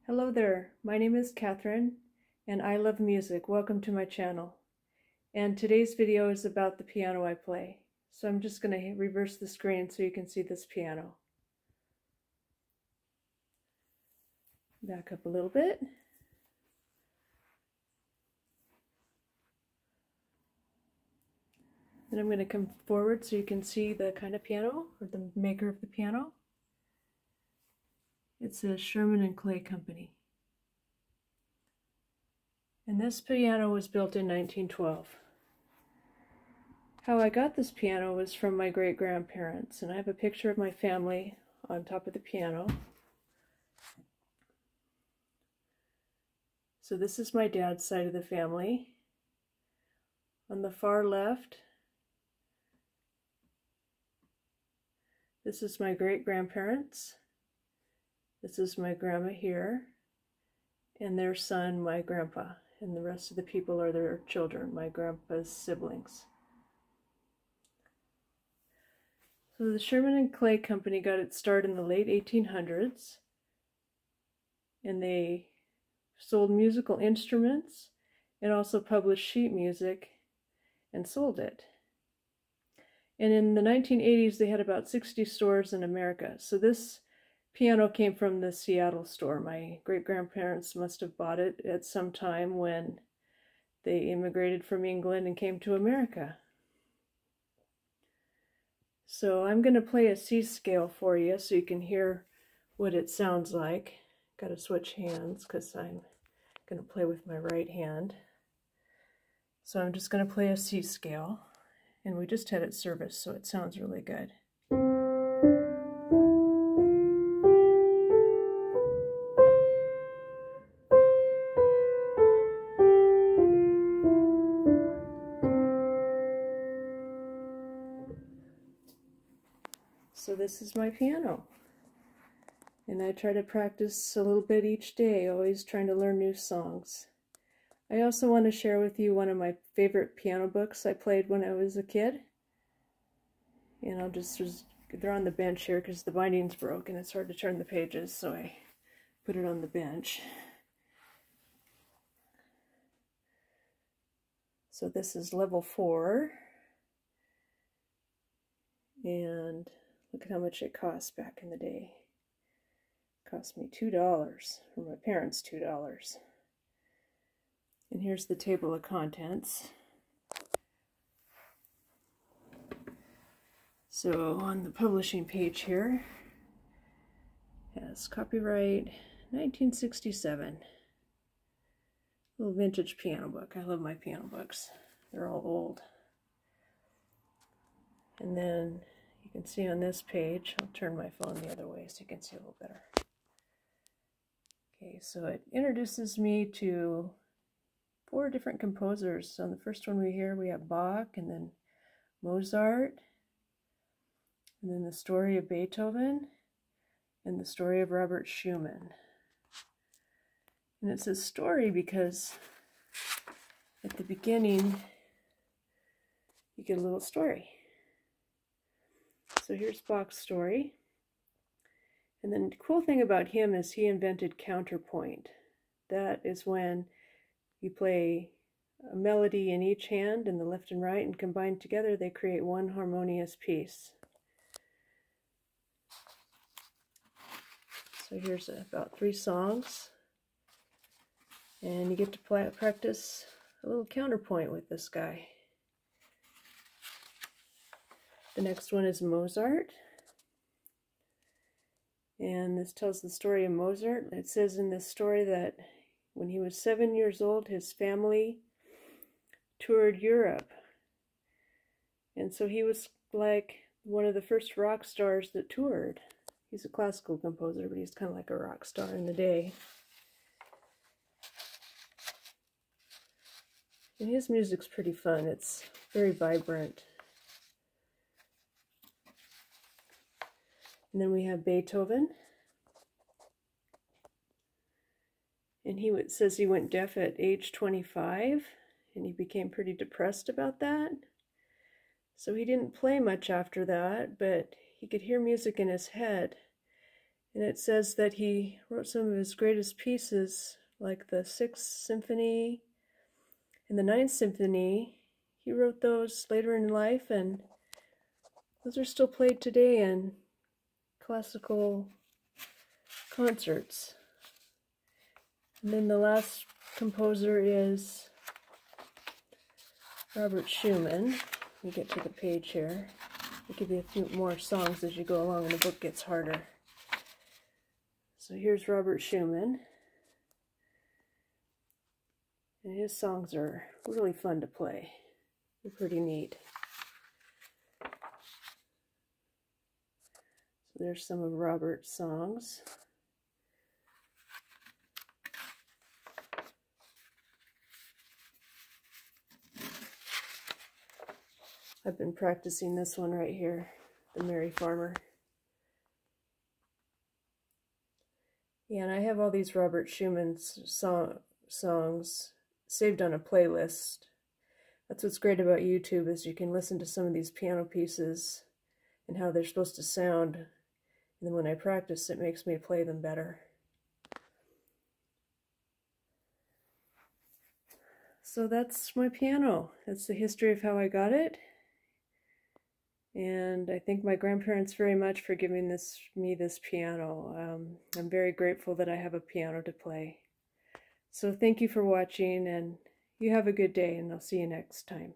Hello there, my name is Catherine and I love music. Welcome to my channel. And today's video is about the piano I play. So I'm just going to reverse the screen so you can see this piano. Back up a little bit. Then I'm going to come forward so you can see the kind of piano, or the maker of the piano. It's a Sherman and Clay company. And this piano was built in 1912. How I got this piano was from my great-grandparents, and I have a picture of my family on top of the piano. So this is my dad's side of the family. On the far left, this is my great-grandparents. This is my grandma here, and their son, my grandpa, and the rest of the people are their children, my grandpa's siblings. So the Sherman and Clay company got its start in the late 1800s, and they sold musical instruments and also published sheet music and sold it. And in the 1980s, they had about 60 stores in America. So this piano came from the Seattle store. My great-grandparents must have bought it at some time when they immigrated from England and came to America. So I'm going to play a C scale for you so you can hear what it sounds like. Got to switch hands because I'm going to play with my right hand. So I'm just going to play a C scale, and we just had it serviced, so it sounds really good. So this is my piano, and I try to practice a little bit each day, always trying to learn new songs. I also want to share with you one of my favorite piano books I played when I was a kid. And they're on the bench here because the binding's broke and it's hard to turn the pages, so I put it on the bench. So this is level 4, and look at how much it cost back in the day. It cost me $2, or my parents $2. And here's the table of contents. So on the publishing page here, it has copyright 1967. Little vintage piano book. I love my piano books. They're all old. And then you can see on this page, I'll turn my phone the other way so you can see a little better. Okay, so it introduces me to 4 different composers. So on the first one we have Bach, and then Mozart, and then the story of Beethoven, and the story of Robert Schumann. And it's a story because at the beginning you get a little story. So here's Bach's story. And then the cool thing about him is he invented counterpoint. That is when you play a melody in each hand, in the left and right, and combined together they create one harmonious piece. So here's about 3 songs. And you get to practice a little counterpoint with this guy. The next one is Mozart. And this tells the story of Mozart. It says in this story that when he was 7 years old, his family toured Europe. And so he was like one of the first rock stars that toured. He's a classical composer, but he's kind of like a rock star in the day. And his music's pretty fun. It's very vibrant. And then we have Beethoven. And it says he went deaf at age 25, and he became pretty depressed about that. So he didn't play much after that, but he could hear music in his head. And it says that he wrote some of his greatest pieces, like the Sixth Symphony and the Ninth Symphony. He wrote those later in life, and those are still played today in classical concerts. And then the last composer is Robert Schumann. Let me get to the page here. I'll give you a few more songs as you go along and the book gets harder. So here's Robert Schumann. And his songs are really fun to play. They're pretty neat. So there's some of Robert's songs. I've been practicing this one right here, The Merry Farmer. Yeah, and I have all these Robert Schumann songs saved on a playlist. That's what's great about YouTube, is you can listen to some of these piano pieces and how they're supposed to sound. And then when I practice, it makes me play them better. So that's my piano. That's the history of how I got it. And I thank my grandparents very much for giving me this piano. I'm very grateful that I have a piano to play. So thank you for watching, and you have a good day, and I'll see you next time.